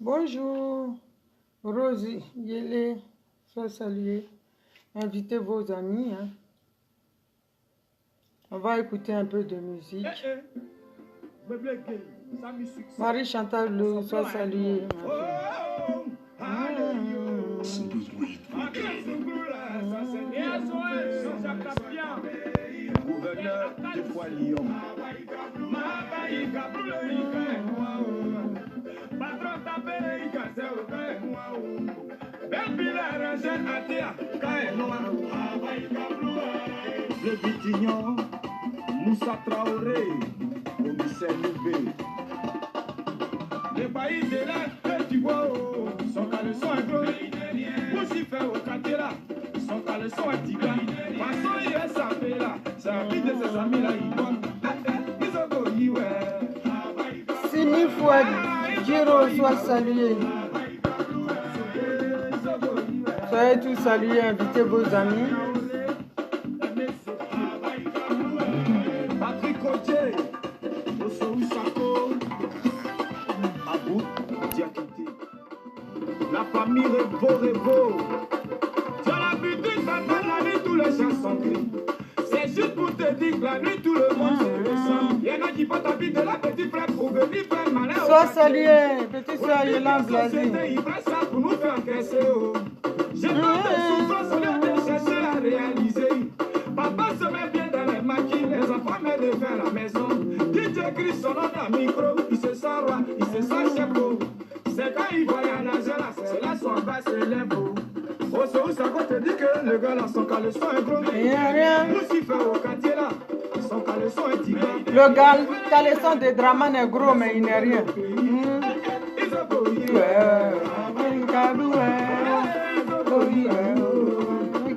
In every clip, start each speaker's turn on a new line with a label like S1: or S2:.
S1: Bonjour, Rosie, Yélé, sois salué. Invitez vos amis. Hein. On va écouter un peu de musique. Marie Chantal Lou, sois saluée.
S2: Gouverneur de fois Lyon. Le Bitignon, Moussa Traoré, commissaire Loubé. Le pays de là que tu vois, son caleçon est gros. Moussi fait au quartier là, son caleçon est tigre. Façon il est sapé là, c'est la vie de ses amis là, il doit. Ils ont goûté, ouais.
S1: 6000 fois Giro, sois salué. Soyez tous salués, invitez vos amis.
S2: Patrick Cotier, Ossou Sako, Abou Diakité. La famille Revo. Tu as l'habitude d'entendre la nuit tous les chansons crient. C'est juste pour te dire que la nuit tout le monde se ressent. Il y en a qui portent habit de la petite frère pour venir faire malin.
S1: Sois salué, petite soeur Yolande Blasi.
S2: Ils prennent ça pour nous faire encaisser. J'ai pas de souffrance, on vient de chercher à réaliser. Papa se met bien dans les maquilles, les enfants mettent de faire la maison. DJ crie son nom dans le micro, il se sent roi, il se sent chef. C'est quand il voit un agent là, c'est là son bas se lève. Au Sohou Sako te dit que le gars là, son caleçon est gros.
S1: Il n'y a rien.
S2: Moussi fait au quartier là, son caleçon est tigre.
S1: Le caleçon de Draman est gros, mais il n'est rien.
S2: Ils ont goûté.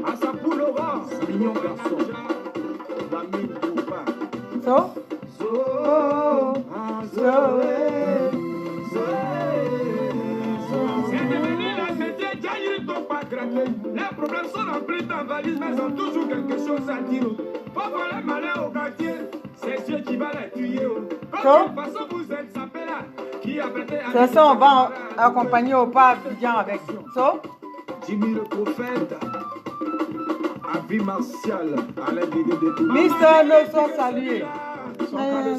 S2: Asapulova, mignon garçon. Lamine Bouba.
S1: So?
S2: C'est devenu la métier, ils t'ont pas gratté. Les problèmes sont remplis dans valise, mais ils ont toujours quelque chose à dire. Faut voler malin au quartier, c'est Dieu qui va les tuer. Comme de toute façon, vous êtes sapé là, qui a prêté à...
S1: C'est ça, on va accompagner au pas Abidjan avec. So?
S2: Jimmy le prophète, Avis Martial, Alain Dédé de tout.
S1: Mister No, sois salué.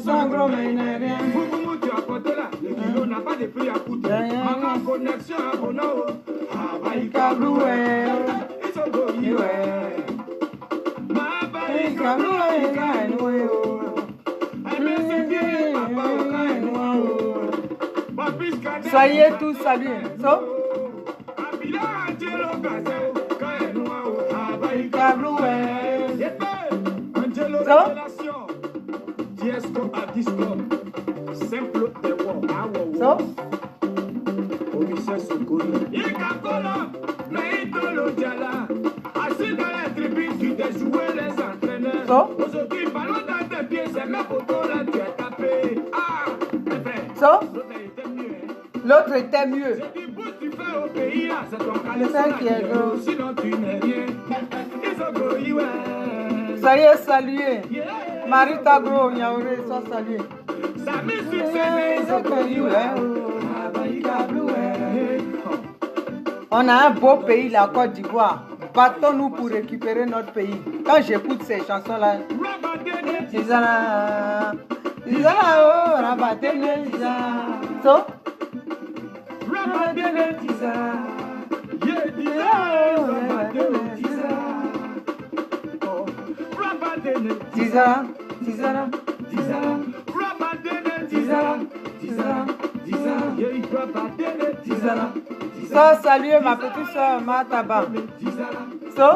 S1: Son gros, mais il n'est rien.
S2: Vous tu as porté là, le kilo n'a pas de prix à coûter. Maman, connexion à Bonao. Ah, bah, il cabloué. Ils sont goyés, ouais. Ma baille, cabloué, gagnoué.
S1: Soyez tous salués. So?
S2: Diesco à Discord, simple des voix.
S1: So?
S2: Commissaire Sokoli. Ikakola, Meitolo Diala. Assis dans la tribune, tu t'es joué les entraîneurs.
S1: So?
S2: Aujourd'hui, ballon dans tes pieds, c'est mes photos là, tu es tapé. Ah, mes frères.
S1: So?
S2: L'autre était mieux.
S1: L'autre était mieux.
S2: J'ai dit, bouge, tu fais au pays là, c'est ton
S1: C'est ça qui est gros.
S2: sinon tu n'es rien. Ils ont goyé, ouais.
S1: Soyez salués. Marie Tagro, Niaouré, sois salué.
S2: Ça me succède, ils ont goyé,
S1: On a un beau pays, la Côte d'Ivoire. Battons-nous pour récupérer notre pays. Quand j'écoute ces chansons-là, Tizana, Tizana, oh, Rabatene, Tizana. So? Rabatene, Tizana. Tizana, Tizana, Tizana, Tizana. So, salut ma petite soeur Mataba. So?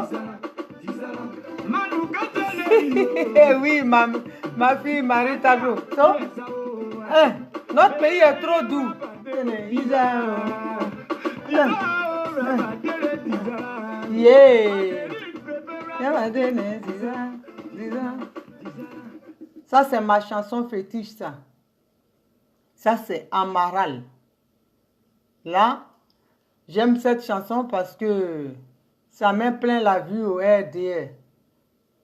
S1: Oui, ma fille Marie Tagro. So? Notre pays est trop doux. Yeah. Ça, c'est ma chanson fétiche, ça. Ça, c'est Amaral. Là, j'aime cette chanson parce que ça met plein la vue au RDR.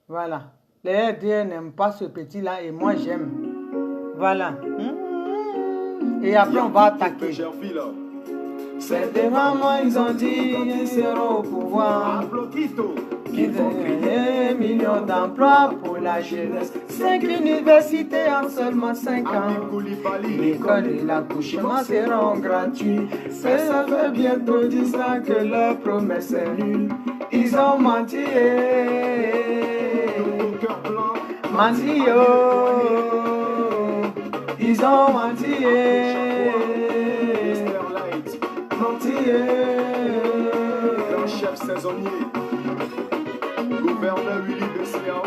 S1: Voilà. Les RDR n'aiment pas ce petit-là et moi, j'aime. Voilà. Et après, on va attaquer. C'est des mamans, ils ont dit qu'ils seront au pouvoir. Qu'ils ont créé millions d'emplois pour la jeunesse. 5 universités en seulement 5 ans. L'école et l'accouchement seront gratuits. Ça fait bientôt 10 ans que leur promesse est nulle. Ils ont menti. Menti, ils ont menti. Menti.
S2: Grand chef saisonnier. Gouverneur Willy de Siao,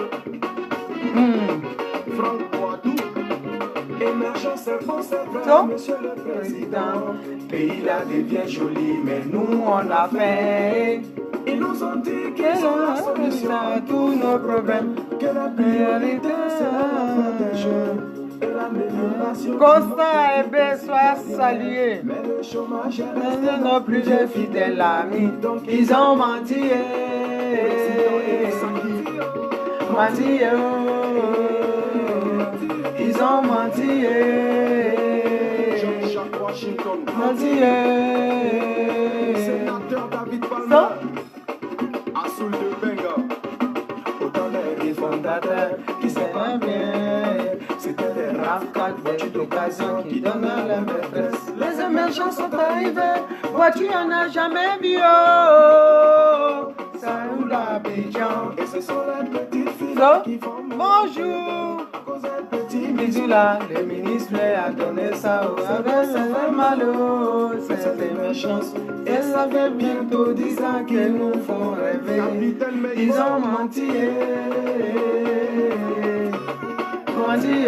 S2: Franck Boadou, émergence c'est bon, c'est vrai, monsieur le président.
S1: Pays là devient joli, mais nous on a fait.
S2: Ils nous ont dit qu'ils ont la solution
S1: à tous nos problèmes,
S2: que la priorité c'est l'emploi des jeunes et l'amélioration.
S1: Constant et bé, sois salué.
S2: Mais le chômage
S1: est nos plus fidèles amis, donc ils ont menti. Menti, ils ont menti.
S2: Jean-Jacques Washington,
S1: Menti.
S2: sénateur David Palma, Assoul de Benga, autant
S1: Les fondateurs qui s'aiment bien, c'était des RAV4, voitures d'occasion qui donnent la maîtresse. Les émergents sont arrivés, voiture on n'a jamais vu. Salut l'Abidjan.
S2: et ce sont les petites filles
S1: So,
S2: qui font
S1: bonjour.
S2: à cause des petits
S1: Bisous là, le ministre a donné ça au avec ses malo. C'est émergence, et ça fait bientôt 10 ans que nous font rêver. Ils ont menti. Menti.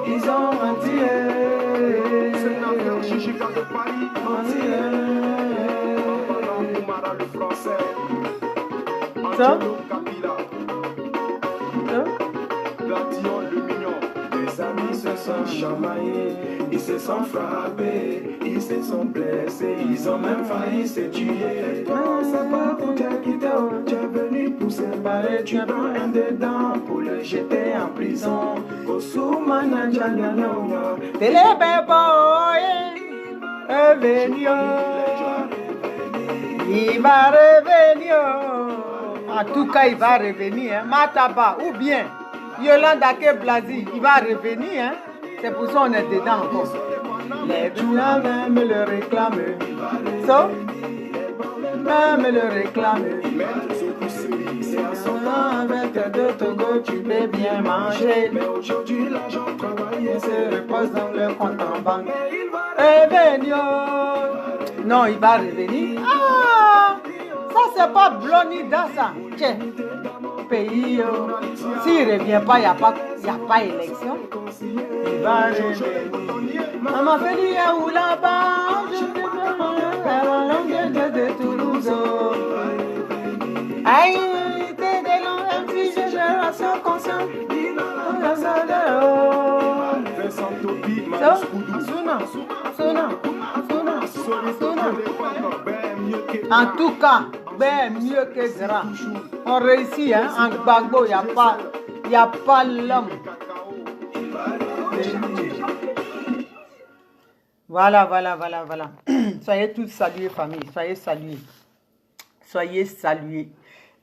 S1: Ils ont menti.
S2: sénateur Chichika de Paris,
S1: Menti.
S2: Madame Oumara le français,
S1: Ça?
S2: Angelo Kabila, Gladyon le mignon.
S1: Les amis se sont chamaillés, ils se sont frappés, ils se sont blessés, ils ont même failli se tuer. Toi, on sait pas où t'es quitté, tu es venu pour séparer, tu prends un dedans pour le jeter en prison. Kosumana Djanjanoya, Telebebo, revenir, il va revenir. En tout cas, il va revenir, hein. Mataba, ou bien Yolanda Keblasi, il va revenir, hein. C'est pour ça qu'on est dedans encore. Les blancs même le réclament. So, même le réclament. C'est en son nom avec de Togo, tu peux bien manger.
S2: Mais aujourd'hui, l'argent travaillé,
S1: Il se repose dans le compte en banque. Revenir. Non, il va revenir. Ah, ça c'est pas Blonida ça. Tiens, pays. S'il ne revient pas, il n'y a pas élection. Il va revenir. Maman fait dire où là-bas, je te demande la langue de Toulouse. Aïe, t'es des longs, un fils de génération consciente. En tout cas, ben mieux que grand. On réussit, hein, en Gbagbo, il n'y a pas l'homme. Voilà. Soyez tous salués, famille. Soyez salués. Soyez salués.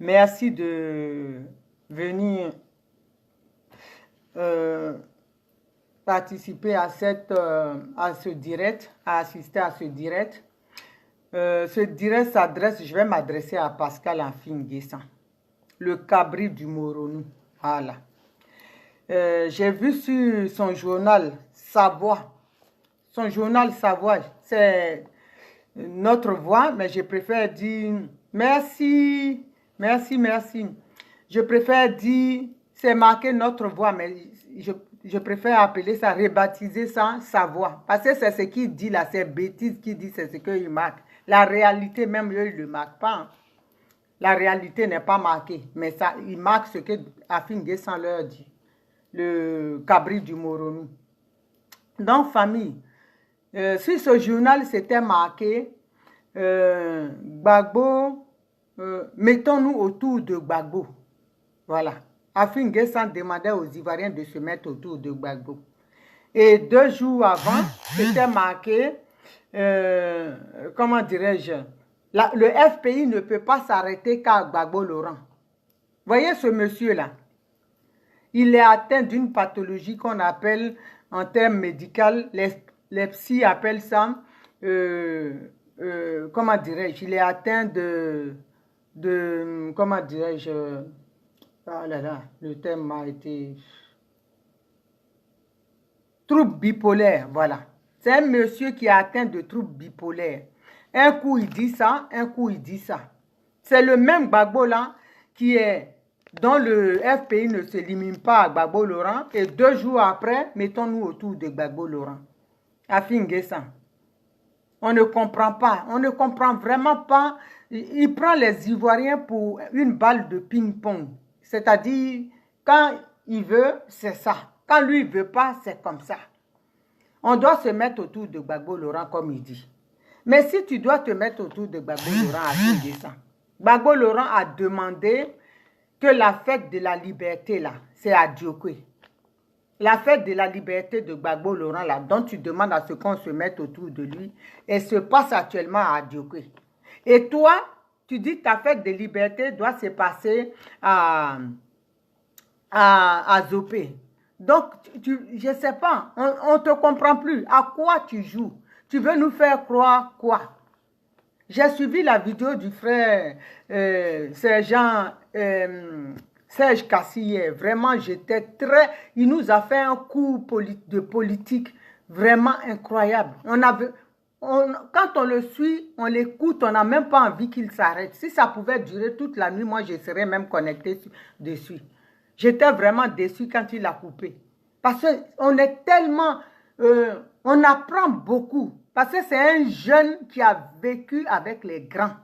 S1: Merci de venir participer à ce direct, à assister à ce direct. Ce direct s'adresse, je vais m'adresser à Pascal Afin-Guessan, le cabri du Moronou. Voilà. J'ai vu sur son journal Savoie. Son journal Savoie, c'est notre voix, mais je préfère dire merci. Je préfère dire, c'est marqué notre voix, mais je préfère appeler ça, rebaptiser ça Savoie. Parce que c'est ce qu'il dit là, c'est bêtise qu'il dit, c'est ce qu'il marque. La réalité, même eux, ils ne le marquent pas. La réalité n'est pas marquée, mais ça, il marque ce que Afin-Guessan leur dit. Le cabri du Moronou. Donc, famille, sur ce journal, c'était marqué Gbagbo, mettons-nous autour de Gbagbo. Voilà. Afin-Guessan demandait aux Ivoiriens de se mettre autour de Gbagbo. Et 2 jours avant, c'était marqué comment dirais-je, le FPI ne peut pas s'arrêter qu'à Gbagbo Laurent. Voyez ce monsieur-là. Il est atteint d'une pathologie qu'on appelle, en termes médicaux, les psys appellent ça, comment dirais-je, il est atteint comment dirais-je, ah là là, le terme a été... Trouble bipolaire, voilà. C'est un monsieur qui est atteint de trouble bipolaire. Un coup, il dit ça, un coup, il dit ça. C'est le même Gbagbo là qui est... dont le FPI ne se limite pas à Gbagbo Laurent, et 2 jours après, mettons-nous autour de Gbagbo Laurent. Afin N'Guessan. On ne comprend pas, on ne comprend vraiment pas. Il prend les Ivoiriens pour une balle de ping-pong. C'est-à-dire, quand il veut, c'est ça. Quand lui ne veut pas, c'est comme ça. On doit se mettre autour de Gbagbo Laurent, comme il dit. Mais si tu dois te mettre autour de Gbagbo Laurent, Afin N'Guessan, Gbagbo Laurent a demandé que la fête de la liberté, là, c'est à Diokwe. La fête de la liberté de Gbagbo Laurent, là, dont tu demandes à ce qu'on se mette autour de lui, elle se passe actuellement à Diokwe. Et toi, tu dis que ta fête de liberté doit se passer à Zopé. Donc, je ne sais pas, on ne te comprend plus. À quoi tu joues? Tu veux nous faire croire quoi? J'ai suivi la vidéo du frère Serge Kassi hier. Vraiment, j'étais très... Il nous a fait un coup de politique vraiment incroyable. Quand on le suit, on l'écoute, on n'a même pas envie qu'il s'arrête. Si ça pouvait durer toute la nuit, moi, je serais même connecté dessus. J'étais vraiment déçu quand il a coupé. Parce qu'on est tellement... on apprend beaucoup. Parce que c'est un jeune qui a vécu avec les grands.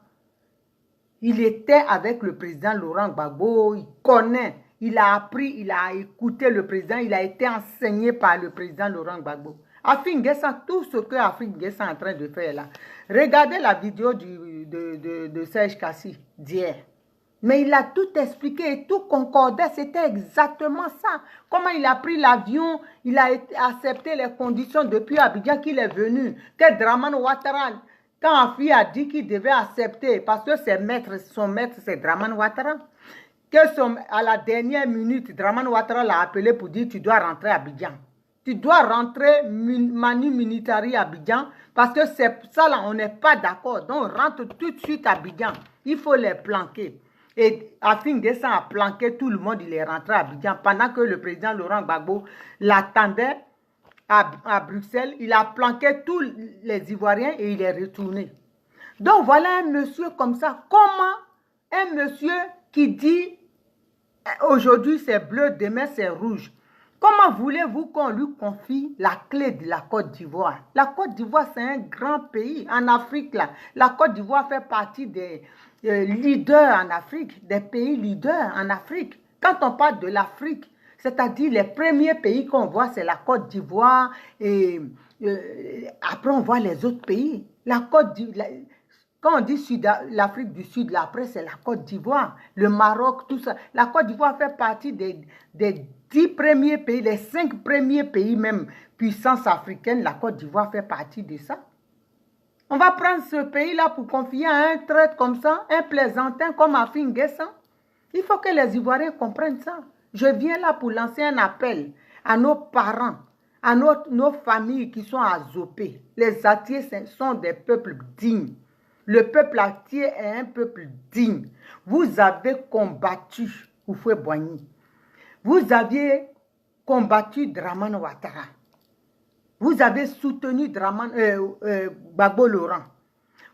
S1: Il était avec le président Laurent Gbagbo, il connaît, il a appris, il a écouté le président, il a été enseigné par le président Laurent Gbagbo. Afin N'Guessan, tout ce que Afin N'Guessan est en train de faire là. Regardez la vidéo de Serge Kassi d'hier. Mais il a tout expliqué et tout concordé, c'était exactement ça. Comment il a pris l'avion, il a accepté les conditions depuis Abidjan qu'il est venu. Que Dramane Ouattara, quand Afi a dit qu'il devait accepter, parce que son maître c'est Dramane Ouattara, à la dernière minute, Dramane Ouattara l'a appelé pour dire tu dois rentrer à Abidjan. Tu dois rentrer Manu Militari à Abidjan, parce que c'est ça là, on n'est pas d'accord. Donc rentre tout de suite à Abidjan, il faut les planquer. Et Afin N'Guessan a planqué tout le monde, il est rentré à Abidjan. Pendant que le président Laurent Gbagbo l'attendait à Bruxelles, il a planqué tous les Ivoiriens et il est retourné. Donc voilà un monsieur comme ça. Comment un monsieur qui dit aujourd'hui c'est bleu, demain c'est rouge. Comment voulez-vous qu'on lui confie la clé de la Côte d'Ivoire? La Côte d'Ivoire, c'est un grand pays en Afrique. Là. La Côte d'Ivoire fait partie des leaders en Afrique, des pays leaders en Afrique. Quand on parle de l'Afrique, c'est-à-dire les premiers pays qu'on voit, c'est la Côte d'Ivoire et après on voit les autres pays. La Côte d'Ivoire, quand on dit l'Afrique du Sud, là, après c'est la Côte d'Ivoire, le Maroc, tout ça. La Côte d'Ivoire fait partie des 10 premiers pays, les 5 premiers pays même, puissance africaine, la Côte d'Ivoire fait partie de ça. On va prendre ce pays-là pour confier à un traître comme ça, un plaisantin comme Afin N'Guessan. Il faut que les Ivoiriens comprennent ça. Je viens là pour lancer un appel à nos parents, à nos familles qui sont à Zopé. Les Atiers sont des peuples dignes. Le peuple Atier est un peuple digne. Vous avez combattu Houphouët-Boigny. Vous aviez combattu Dramane Ouattara. Vous avez soutenu Gbagbo Laurent.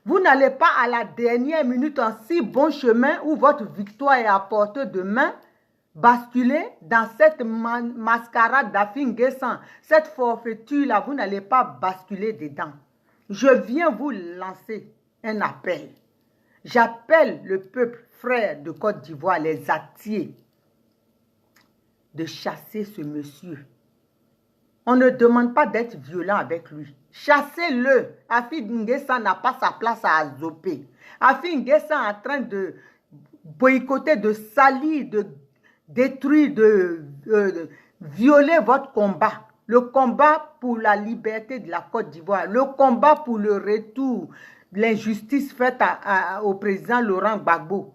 S1: Vous n'allez pas à la dernière minute en si bon chemin où votre victoire est à portée de main, basculer dans cette mascarade d'Afin N'Guessan, cette forfaiture-là, vous n'allez pas basculer dedans. Je viens vous lancer un appel. J'appelle le peuple frère de Côte d'Ivoire, les Atiers, de chasser ce monsieur. On ne demande pas d'être violent avec lui. Chassez-le. Afin N'Guessan n'a pas sa place à Zopé. Afin N'Guessan est en train de boycotter, de salir, de détruire, de violer votre combat. le combat pour la liberté de la Côte d'Ivoire, le combat pour le retour de l'injustice faite au président Laurent Gbagbo,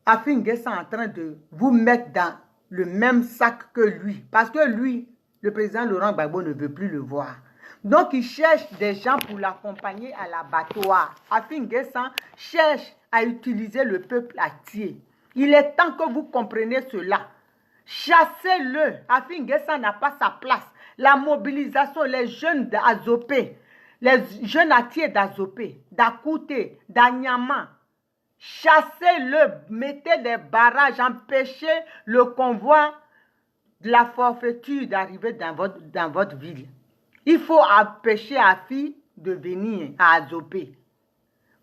S1: Afin N'Guessan est en train de vous mettre dans le même sac que lui. Parce que lui, le président Laurent Gbagbo ne veut plus le voir. Donc, il cherche des gens pour l'accompagner à l'abattoir. Afin N'Guessan cherche à utiliser le peuple entier. Il est temps que vous compreniez cela. Chassez-le. Afin N'Guessan n'a pas sa place. La mobilisation, les jeunes d'Azopé, les jeunes atiers d'Azopé, d'Akouté, d'Anyama, chassez-le, mettez des barrages, empêchez le convoi de la forfaiture d'arriver dans votre ville. Il faut empêcher Afi de venir à Azopé.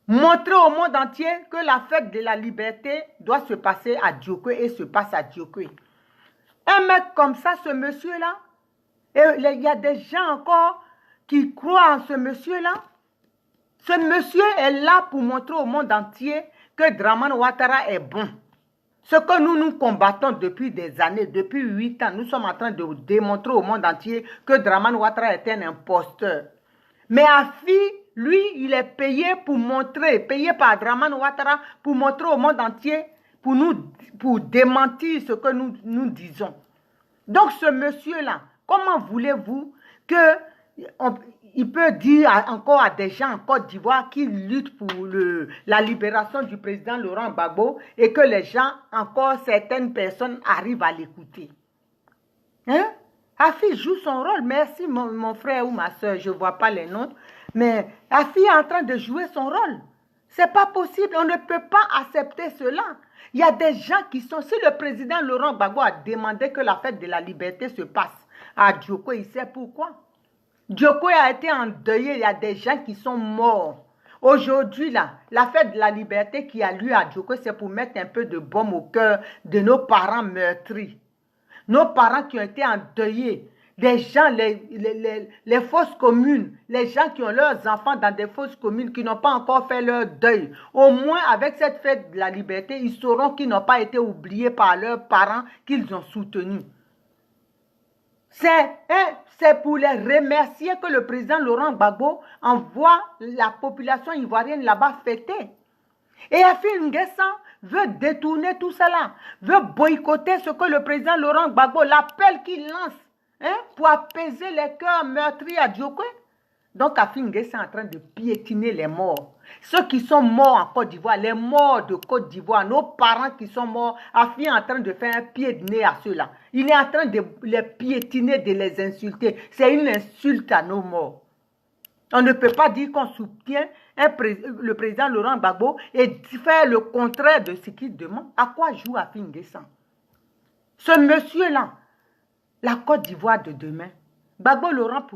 S1: Montrez au monde entier que la fête de la liberté doit se passer à Djokwe et se passe à Djokwe. Un mec comme ça, ce monsieur-là, il y a des gens encore qui croient en ce monsieur-là. Ce monsieur est là pour montrer au monde entier que Dramane Ouattara est bon. Ce que nous combattons depuis des années, depuis 8 ans, nous sommes en train de démontrer au monde entier que Dramane Ouattara est un imposteur. Mais Afi, lui, il est payé pour montrer, payé par Dramane Ouattara pour montrer au monde entier, pour démentir ce que nous disons. Donc ce monsieur-là, comment voulez-vous qu'il peut dire encore à des gens en Côte d'Ivoire qui luttent pour la libération du président Laurent Gbagbo et que les gens, encore certaines personnes, arrivent à l'écouter. Hein? Afi joue son rôle. Merci mon frère ou ma soeur, je ne vois pas les noms. Mais Afi est en train de jouer son rôle. Ce n'est pas possible, on ne peut pas accepter cela. Il y a des gens qui sont... Si le président Laurent Gbagbo a demandé que la fête de la liberté se passe à Djokwe, il sait pourquoi. Djokwe a été endeuillé, il y a des gens qui sont morts. Aujourd'hui, là, la fête de la liberté qui a lieu à Djokwe, c'est pour mettre un peu de baume au cœur de nos parents meurtris. Nos parents qui ont été endeuillés. Des gens, les fausses communes, les gens qui ont leurs enfants dans des fausses communes, qui n'ont pas encore fait leur deuil. Au moins, avec cette fête de la liberté, ils sauront qu'ils n'ont pas été oubliés par leurs parents qu'ils ont soutenus. C'est pour les remercier que le président Laurent Gbagbo envoie la population ivoirienne là-bas fêter. Et Afin N'Guessan veut détourner tout cela, veut boycotter ce que le président Laurent Gbagbo, l'appel qu'il lance, pour apaiser les cœurs meurtris à Djokwe. Donc Afin N'Guessan est en train de piétiner les morts. Ceux qui sont morts en Côte d'Ivoire, les morts de Côte d'Ivoire, nos parents qui sont morts, Afin est en train de faire un pied de nez à ceux-là. Il est en train de les piétiner, de les insulter. C'est une insulte à nos morts. On ne peut pas dire qu'on soutient le président Laurent Gbagbo et faire le contraire de ce qu'il demande. À quoi joue Afin N'Guessan? Ce monsieur-là, la Côte d'Ivoire de demain, Gbagbo Laurent ne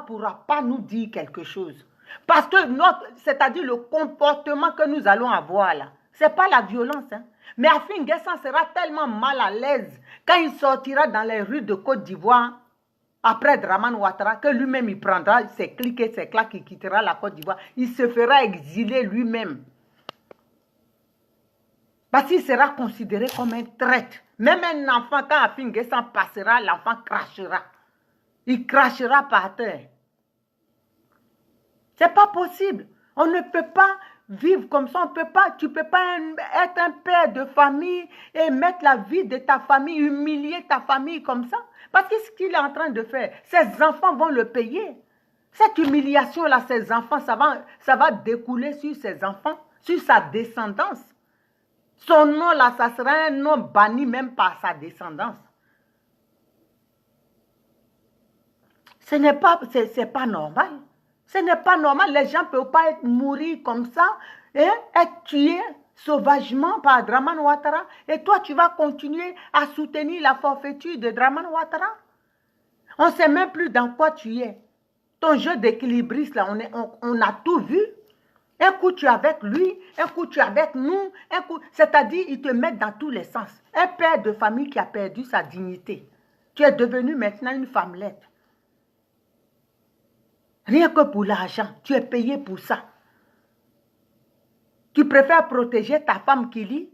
S1: pourra pas nous dire quelque chose. Parce que c'est-à-dire le comportement que nous allons avoir là, ce n'est pas la violence. Hein. Mais Afin N'Guessan sera tellement mal à l'aise quand il sortira dans les rues de Côte d'Ivoire après Dramane Ouattara, que lui-même il prendra ses clics et ses claques, il quittera la Côte d'Ivoire. Il se fera exiler lui-même. Parce qu'il sera considéré comme un traître. Même un enfant, quand Afin N'Guessan passera, l'enfant crachera. Il crachera par terre. Ce n'est pas possible. On ne peut pas vivre comme ça. Tu ne peux pas être un père de famille et mettre la vie de ta famille, humilier ta famille comme ça. Parce que ce qu'il est en train de faire, ses enfants vont le payer. Cette humiliation-là, ses enfants, ça va découler sur ses enfants, sur sa descendance. Son nom là, ça sera un nom banni même par sa descendance. Ce n'est pas normal. Ce n'est pas normal. Les gens ne peuvent pas mourir comme ça et être tués sauvagement par Dramane Ouattara. Et toi, tu vas continuer à soutenir la forfaiture de Dramane Ouattara. On ne sait même plus dans quoi tu es. Ton jeu d'équilibriste, là, on a tout vu. Un coup, tu es avec lui, un coup, tu es avec nous, c'est-à-dire, ils te mettent dans tous les sens. Un père de famille qui a perdu sa dignité. Tu es devenu maintenant une femmelette. Rien que pour l'argent, tu es payé pour ça. Tu préfères protéger ta femme qui lit,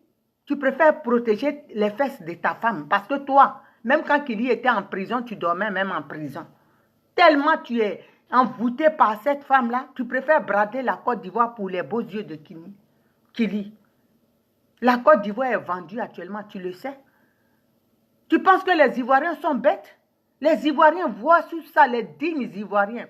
S1: tu préfères protéger les fesses de ta femme. Parce que toi, Même quand Kili était en prison, tu dormais même en prison. Tellement tu es envoûté par cette femme-là, tu préfères brader la Côte d'Ivoire pour les beaux yeux de Kili. La Côte d'Ivoire est vendue actuellement, tu le sais. Tu penses que les Ivoiriens sont bêtes? Les Ivoiriens voient sur ça, les dignes Ivoiriens.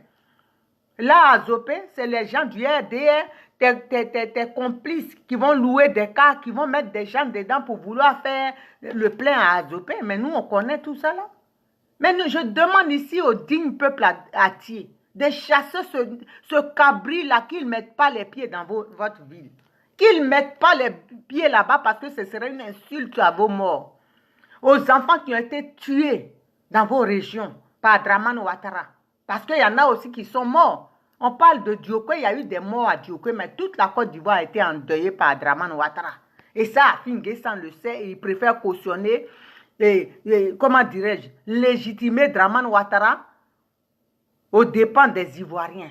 S1: Là, à Zopé, c'est les gens du RDR, tes complices qui vont louer des cars, qui vont mettre des gens dedans pour vouloir faire le plein à Zopé. Mais nous, on connaît tout ça là. Mais nous, je demande ici au digne peuple Atié de chasser ce cabri-là, qu'ils ne mettent pas les pieds dans votre ville. Qu'ils ne mettent pas les pieds là-bas parce que ce serait une insulte à vos morts. Aux enfants qui ont été tués dans vos régions par Dramane Ouattara. Parce qu'il y en a aussi qui sont morts. On parle de Diokwe, il y a eu des morts à Diokwe, mais toute la Côte d'Ivoire a été endeuillée par Dramane Ouattara. Et ça, Afin Guessan le sait et il préfère cautionner, comment dirais-je, légitimer Dramane Ouattara aux dépens des Ivoiriens.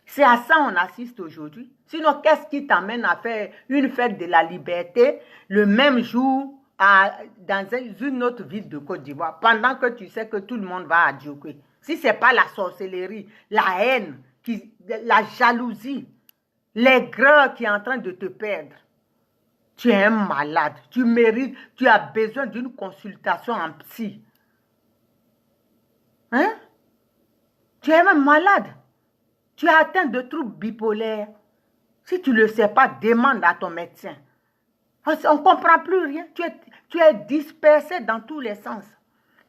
S1: C'est à ça qu'on assiste aujourd'hui. Sinon, qu'est-ce qui t'amène à faire une fête de la liberté le même jour dans une autre ville de Côte d'Ivoire, pendant que tu sais que tout le monde va à Diokwe? Si ce n'est pas la sorcellerie, la haine, la jalousie, l'aigreur qui est en train de te perdre, tu es un malade. Tu mérites, tu as besoin d'une consultation en psy. Hein? Tu es même malade. Tu es atteint de troubles bipolaires. Si tu ne le sais pas, demande à ton médecin. On ne comprend plus rien. Tu es dispersé dans tous les sens.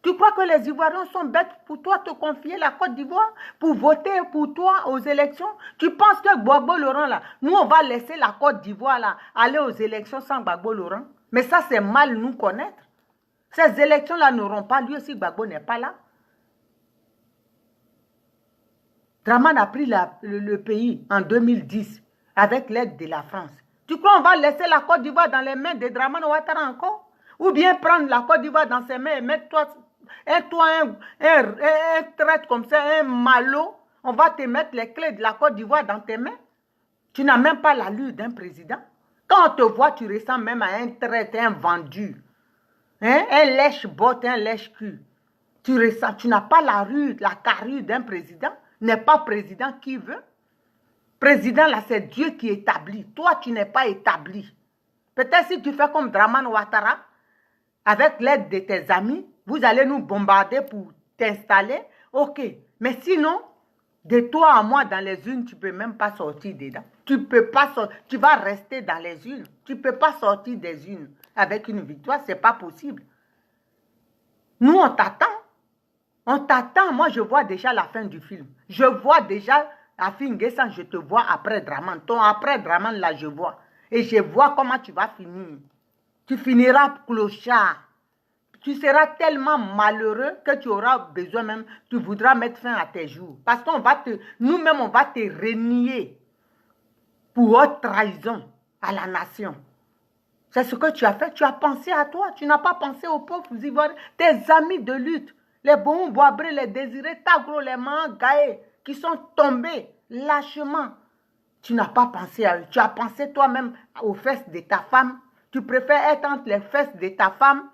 S1: Tu crois que les Ivoiriens sont bêtes pour toi te confier la Côte d'Ivoire, pour voter pour toi aux élections? Tu penses que Gbagbo Laurent, là, nous, on va laisser la Côte d'Ivoire là aller aux élections sans Gbagbo Laurent? Mais ça, c'est mal nous connaître. Ces élections-là n'auront pas lieu si Gbagbo n'est pas là. Dramane a pris le pays en 2010 avec l'aide de la France. Tu crois qu'on va laisser la Côte d'Ivoire dans les mains de Dramane Ouattara encore? Ou bien prendre la Côte d'Ivoire dans ses mains et mettre toi un traître comme ça, un malot, on va te mettre les clés de la Côte d'Ivoire dans tes mains. Tu n'as même pas l'allure d'un président. Quand on te voit, tu ressembles même à un traître, un vendu. Hein? Un lèche-botte, un lèche-cul. Tu n'as pas la carrure d'un président. N'est pas président qui veut. Président, là, c'est Dieu qui établit. Toi, tu n'es pas établi. Peut-être si tu fais comme Dramane Ouattara, avec l'aide de tes amis, vous allez nous bombarder pour t'installer. Ok. Mais sinon, de toi à moi dans les urnes, tu ne peux même pas sortir dedans. Tu peux pas sortir. Tu vas rester dans les urnes. Tu ne peux pas sortir des urnes avec une victoire. Ce n'est pas possible. Nous, on t'attend. On t'attend. Moi, je vois déjà la fin du film. Je vois déjà Afin Guessan, je te vois après Dramane. Ton après Dramane, là, je vois. Et je vois comment tu vas finir. Tu finiras clochard. Tu seras tellement malheureux que tu auras besoin même, tu voudras mettre fin à tes jours. Parce qu'on va nous-mêmes, on va te renier pour haute trahison à la nation. C'est ce que tu as fait. Tu as pensé à toi. Tu n'as pas pensé aux pauvres Ivoiriens, tes amis de lutte, les bons Boabré, les Désirés Tagro, les Mangaé, qui sont tombés lâchement. Tu n'as pas pensé à eux. Tu as pensé toi-même aux fesses de ta femme. Tu préfères être entre les fesses de ta femme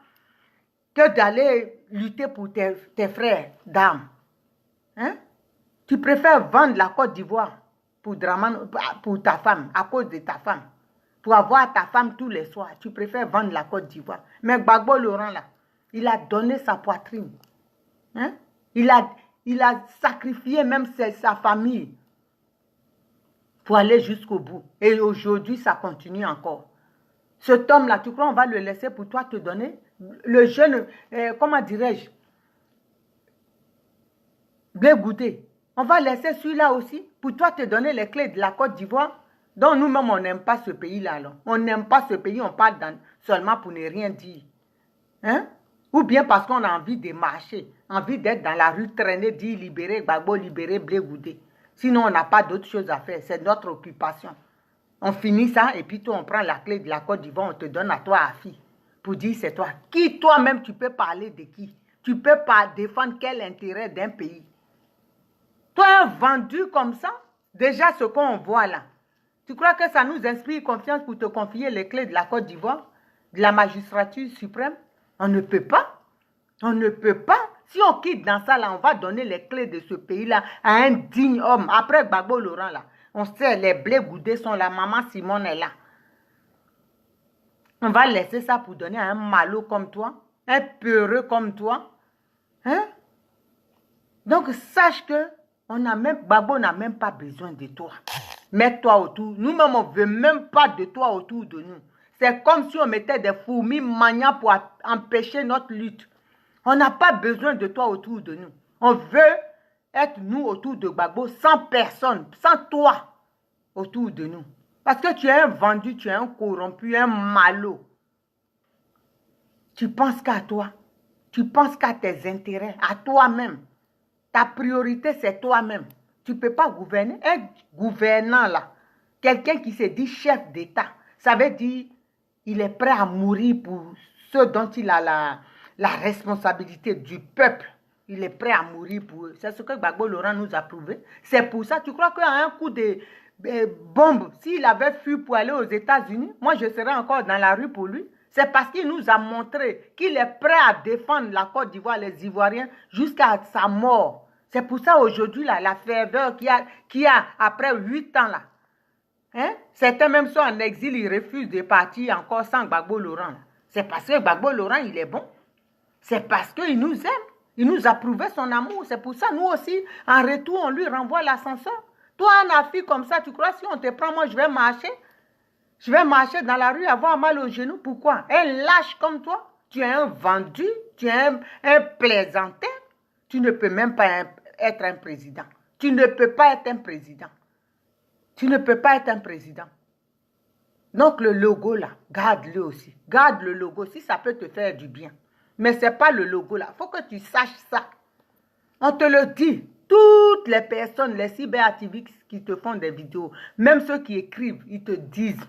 S1: que d'aller lutter pour tes frères d'armes. Hein? Tu préfères vendre la Côte d'Ivoire pour ta femme, à cause de ta femme. Pour avoir ta femme tous les soirs, tu préfères vendre la Côte d'Ivoire. Mais Gbagbo Laurent, là, il a donné sa poitrine. Hein? Il a sacrifié même sa famille pour aller jusqu'au bout. Et aujourd'hui, ça continue encore. Cet homme-là, tu crois qu'on va le laisser pour toi te donner? Le jeune, comment dirais-je, Blé Goudé, on va laisser celui-là aussi pour toi te donner les clés de la Côte d'Ivoire. Donc nous-mêmes, on n'aime pas ce pays-là. On n'aime pas ce pays, on parle seulement pour ne rien dire. Hein? Ou bien parce qu'on a envie de marcher, envie d'être dans la rue, traîner, dire libérer Gbagbo, libérer Blé Goudé. Sinon, on n'a pas d'autre chose à faire. C'est notre occupation. On finit ça et puis toi, on prend la clé de la Côte d'Ivoire, on te donne à toi, à fille, pour dire c'est toi. Qui toi-même, tu peux parler de qui? Tu peux pas défendre quel intérêt d'un pays? Toi, un vendu comme ça, déjà ce qu'on voit là, tu crois que ça nous inspire confiance pour te confier les clés de la Côte d'Ivoire, de la magistrature suprême? On ne peut pas. On ne peut pas. Si on quitte dans ça, là, on va donner les clés de ce pays-là à un digne homme. Après Gbagbo Laurent, là, on sait, les blés goudés sont là, maman Simone est là. On va laisser ça pour donner à un malot comme toi, un peureux comme toi. Hein? Donc, sache que Gbagbo n'a même pas besoin de toi. Mets-toi autour. Nous-mêmes, on ne veut même pas de toi autour de nous. C'est comme si on mettait des fourmis maniants pour empêcher notre lutte. On n'a pas besoin de toi autour de nous. On veut être nous autour de Gbagbo sans personne, sans toi autour de nous. Parce que tu es un vendu, tu es un corrompu, un malot. Tu penses qu'à toi. Tu penses qu'à tes intérêts, à toi-même. Ta priorité, c'est toi-même. Tu ne peux pas gouverner. Un gouvernant, là, quelqu'un qui se dit chef d'État, ça veut dire qu'il est prêt à mourir pour ceux dont il a la responsabilité du peuple. Il est prêt à mourir pour eux. C'est ce que Gbagbo Laurent nous a prouvé. C'est pour ça, tu crois qu'à un coup de bombe, s'il avait fui pour aller aux États-Unis, moi je serais encore dans la rue pour lui. C'est parce qu'il nous a montré qu'il est prêt à défendre la Côte d'Ivoire, les Ivoiriens, jusqu'à sa mort. C'est pour ça aujourd'hui, la ferveur qu'il y a après 8 ans, là. Hein? Certains même sont en exil, ils refusent de partir encore sans Gbagbo Laurent. C'est parce que Gbagbo Laurent, il est bon. C'est parce qu'il nous aime. Il nous a prouvé son amour. C'est pour ça, nous aussi, en retour, on lui renvoie l'ascenseur. Toi, un fille comme ça, tu crois si on te prend, moi, je vais marcher? Je vais marcher dans la rue, avoir mal aux genoux. Pourquoi? Un lâche comme toi, tu es un vendu, tu es un plaisantin. Tu ne peux même pas être un président. Tu ne peux pas être un président. Tu ne peux pas être un président. Donc, le logo, là, garde-le aussi. Garde le logo si ça peut te faire du bien. Mais ce n'est pas le logo, là. Il faut que tu saches ça. On te le dit. Toutes les personnes, les cyberactivistes qui te font des vidéos, même ceux qui écrivent, ils te disent.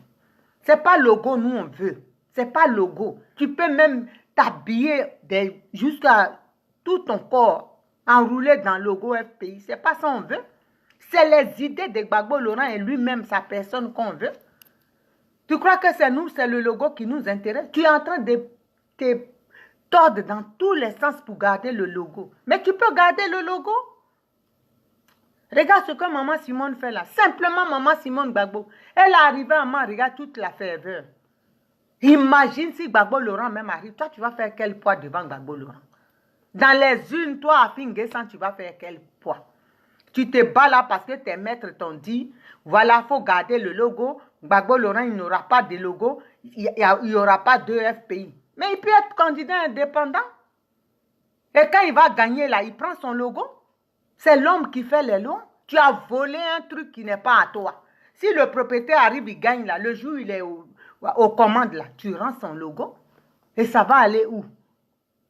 S1: Ce n'est pas logo, nous, on veut. Ce n'est pas logo. Tu peux même t'habiller jusqu'à tout ton corps, enroulé dans le logo FPI. Ce n'est pas ça qu'on veut. C'est les idées de Gbagbo Laurent et lui-même, sa personne qu'on veut. Tu crois que c'est nous, c'est le logo qui nous intéresse? Tu es en train de te tordre dans tous les sens pour garder le logo. Mais tu peux garder le logo. Regarde ce que maman Simone fait là. Simplement maman Simone Gbagbo. Elle est arrivée à moi, regarde toute la ferveur. Imagine si Gbagbo Laurent même arrive. Toi, tu vas faire quel poids devant Gbagbo Laurent? Dans les unes, toi, à Finguessan, tu vas faire quel poids? Tu te bats là parce que tes maîtres t'ont dit, voilà, il faut garder le logo. Gbagbo Laurent, il n'aura pas de logo. Il n'y aura pas de FPI. Mais il peut être candidat indépendant. Et quand il va gagner là, il prend son logo. C'est l'homme qui fait les lois. Tu as volé un truc qui n'est pas à toi. Si le propriétaire arrive, il gagne là, le jour où il est aux commandes là, tu rends son logo. Et ça va aller où?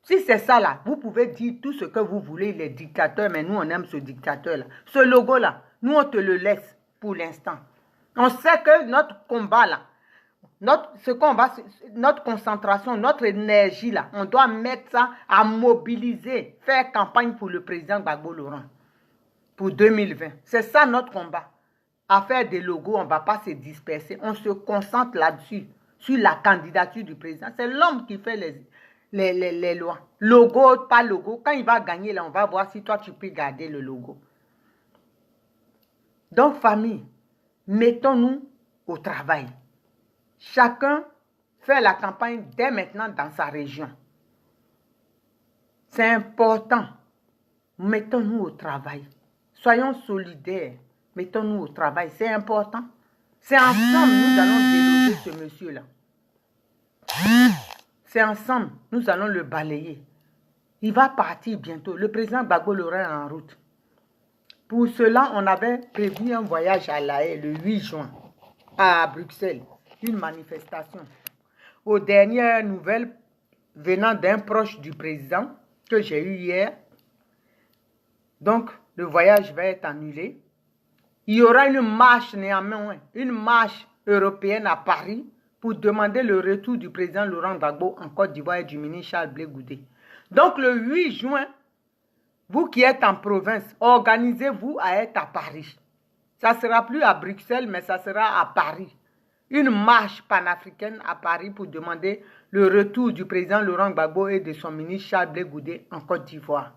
S1: Si c'est ça là, vous pouvez dire tout ce que vous voulez, les dictateurs, mais nous on aime ce dictateur là. Ce logo là, nous on te le laisse pour l'instant. On sait que notre combat là, notre concentration, notre énergie là, on doit mettre ça à mobiliser, faire campagne pour le président Gbagbo Laurent pour 2020. C'est ça notre combat. À faire des logos, on ne va pas se disperser. On se concentre là-dessus, sur la candidature du président. C'est l'homme qui fait les lois. Logo, pas logo. Quand il va gagner, là, on va voir si toi, tu peux garder le logo. Donc, famille, mettons-nous au travail. Chacun fait la campagne dès maintenant dans sa région. C'est important. Mettons-nous au travail. Soyons solidaires. Mettons-nous au travail. C'est important. C'est ensemble nous allons déloger ce monsieur-là. C'est ensemble nous allons le balayer. Il va partir bientôt. Le président Gbagbo Laurent est en route. Pour cela, on avait prévu un voyage à La Haye le 8 juin à Bruxelles. Une manifestation. Aux dernières nouvelles venant d'un proche du président que j'ai eu hier. Donc, le voyage va être annulé. Il y aura une marche néanmoins, une marche européenne à Paris pour demander le retour du président Laurent Gbagbo en Côte d'Ivoire et du ministre Charles Blé Goudé. Donc, le 8 juin, vous qui êtes en province, organisez-vous à être à Paris. Ça ne sera plus à Bruxelles, mais ça sera à Paris. une marche panafricaine à Paris pour demander le retour du président Laurent Gbagbo et de son ministre Charles Blé Goudé en Côte d'Ivoire.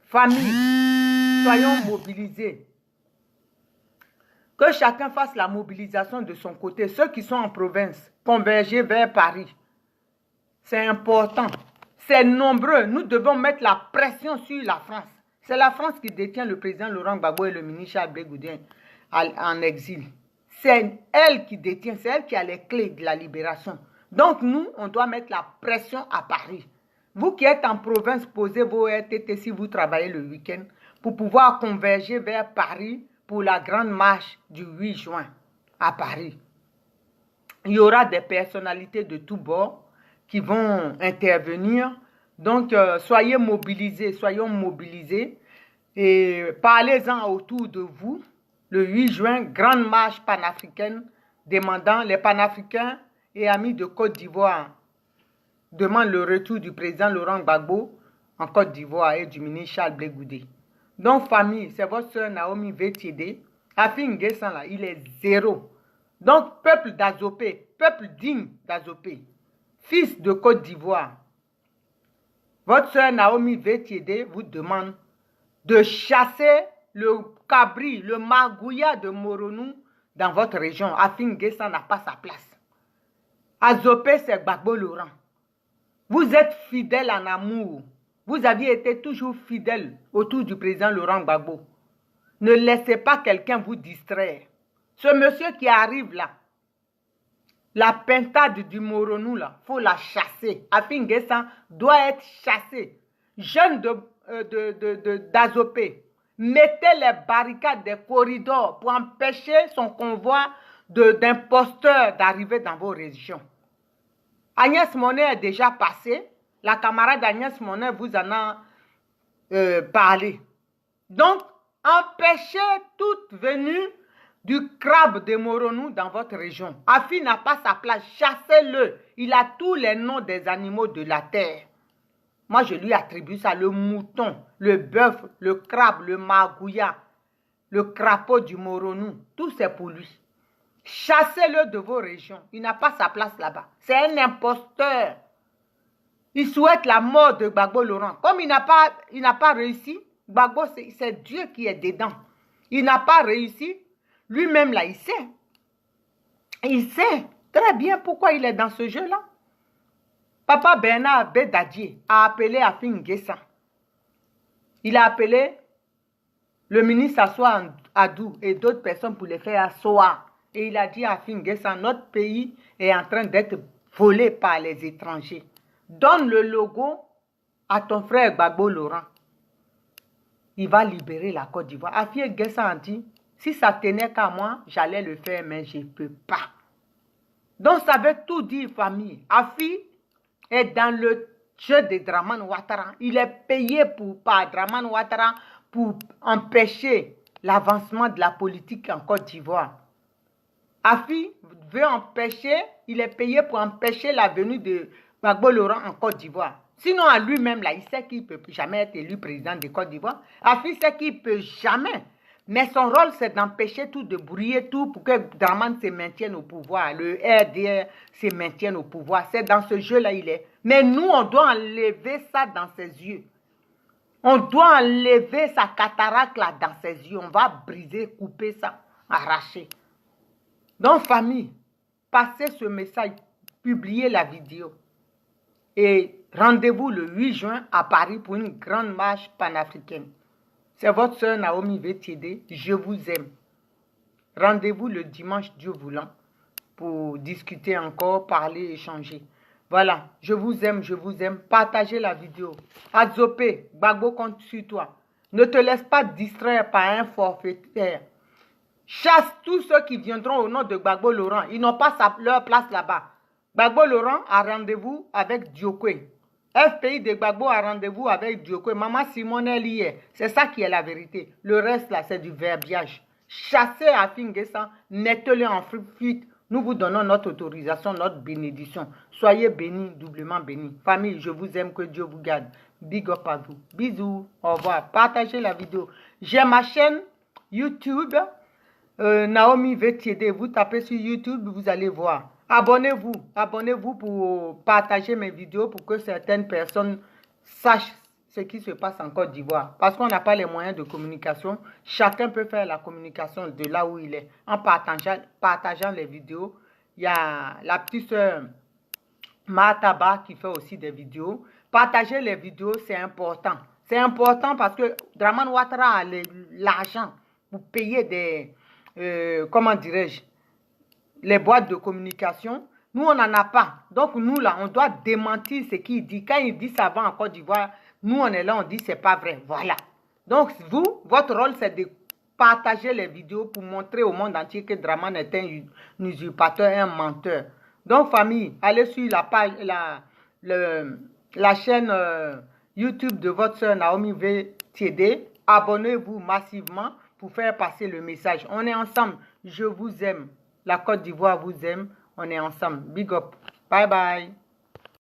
S1: Famille, soyons mobilisés. Que chacun fasse la mobilisation de son côté. Ceux qui sont en province, converger vers Paris. C'est important. C'est nombreux. Nous devons mettre la pression sur la France. C'est la France qui détient le président Laurent Gbagbo et le ministre Charles Blé Goudé en exil. C'est elle qui détient, c'est elle qui a les clés de la libération. Donc nous, on doit mettre la pression à Paris. Vous qui êtes en province, posez vos RTT si vous travaillez le week-end pour pouvoir converger vers Paris pour la grande marche du 8 juin à Paris. Il y aura des personnalités de tous bords qui vont intervenir. Donc, soyez mobilisés, soyons mobilisés et parlez-en autour de vous. Le 8 juin, grande marche panafricaine demandant les panafricains et amis de Côte d'Ivoire demandent le retour du président Laurent Gbagbo en Côte d'Ivoire et du ministre Charles Blé Goudé. Donc, famille, c'est votre soeur Naomi Vétiédé. Afi Nguessan, là, il est 0. Donc, peuple d'Azopé, peuple digne d'Azopé, fils de Côte d'Ivoire, votre soeur Naomi Vétiédé vous demande de chasser le cabri, le magouya de Moronou dans votre région. Afi Nguessan n'a pas sa place. Azopé, c'est Gbagbo Laurent. Vous êtes fidèle en amour. Vous aviez été toujours fidèle autour du président Laurent Gbagbo. Ne laissez pas quelqu'un vous distraire. Ce monsieur qui arrive là, la pintade du Moronou là, il faut la chasser. Afi Nguessan doit être chassé. Jeunes d'Azopé, mettez les barricades des corridors pour empêcher son convoi d'imposteurs d'arriver dans vos régions. Agnès Monet est déjà passée. La camarade Agnès Monet vous en a parlé. Donc, empêchez toute venue du crabe de Moronou dans votre région. Afi n'a pas sa place, chassez-le. Il a tous les noms des animaux de la terre. Moi, je lui attribue ça, le mouton, le bœuf, le crabe, le magouya, le crapaud du Moronou. Tout c'est pour lui. Chassez-le de vos régions. Il n'a pas sa place là-bas. C'est un imposteur. Il souhaite la mort de Gbagbo Laurent. Comme il n'a pas réussi, Gbagbo, c'est Dieu qui est dedans. Il n'a pas réussi. Lui-même, là, il sait. Il sait très bien pourquoi il est dans ce jeu-là. Papa Bernard Bédadier a appelé Afi Nguessan. Il a appelé le ministre Assoa Adou et d'autres personnes pour les faire asseoir. Et il a dit à Afi Nguessan, notre pays est en train d'être volé par les étrangers. Donne le logo à ton frère Gbagbo Laurent. Il va libérer la Côte d'Ivoire. Afi Nguessan a dit, si ça tenait qu'à moi, j'allais le faire, mais je ne peux pas. Donc ça veut tout dire, famille. Afi est dans le jeu de Dramane Ouattara. Il est payé par Dramane Ouattara pour empêcher l'avancement de la politique en Côte d'Ivoire. Afi veut empêcher, il est payé pour empêcher la venue de Gbagbo Laurent en Côte d'Ivoire. Sinon, à lui-même, là, il sait qu'il ne peut jamais être élu président de Côte d'Ivoire. Afi sait qu'il ne peut jamais. Mais son rôle, c'est d'empêcher tout, de brouiller tout pour que Dramane se maintienne au pouvoir. Le RDR se maintienne au pouvoir. C'est dans ce jeu-là, il est. Mais nous, on doit enlever ça dans ses yeux. On doit enlever sa cataracte là dans ses yeux. On va briser, couper ça, arracher. Donc, famille, passez ce message, publiez la vidéo. Et rendez-vous le 8 juin à Paris pour une grande marche panafricaine. C'est votre soeur Naomi Vétiédé. Je vous aime. Rendez-vous le dimanche, Dieu voulant, pour discuter encore, parler, échanger. Voilà, je vous aime, je vous aime. Partagez la vidéo. Azopé, Gbagbo compte sur toi. Ne te laisse pas distraire par un forfaitaire. Chasse tous ceux qui viendront au nom de Gbagbo Laurent. Ils n'ont pas leur place là-bas. Gbagbo Laurent a rendez-vous avec Diokwe. FPI de Gbagbo a rendez-vous avec Diokwe. Maman Simone est liée. C'est ça qui est la vérité. Le reste là, c'est du verbiage. Chassez Afi Nguessan, mettez-le en fuite. Nous vous donnons notre autorisation, notre bénédiction. Soyez bénis, doublement bénis. Famille, je vous aime, que Dieu vous garde. Big up à vous. Bisous, au revoir. Partagez la vidéo. J'ai ma chaîne YouTube. Naomi veut t'aider. Vous tapez sur YouTube, vous allez voir. Abonnez-vous. Abonnez-vous pour partager mes vidéos pour que certaines personnes sachent ce qui se passe en Côte d'Ivoire. Parce qu'on n'a pas les moyens de communication. Chacun peut faire la communication de là où il est. En partageant les vidéos. Il y a la petite soeur Mataba qui fait aussi des vidéos. Partager les vidéos, c'est important. C'est important parce que Dramane Ouattara a l'argent pour payer des, comment dirais-je, les boîtes de communication. Nous, on n'en a pas. Donc, nous, là, on doit démentir ce qu'il dit. Quand il dit ça va en Côte d'Ivoire, nous, on est là, on dit c'est pas vrai. Voilà. Donc, vous, votre rôle, c'est de partager les vidéos pour montrer au monde entier que Dramane est un usurpateur, un menteur. Donc, famille, allez sur la page, la chaîne YouTube de votre soeur Naomi veut t'aider. Abonnez-vous massivement pour faire passer le message. On est ensemble. Je vous aime. La Côte d'Ivoire vous aime. On est ensemble. Big up. Bye bye.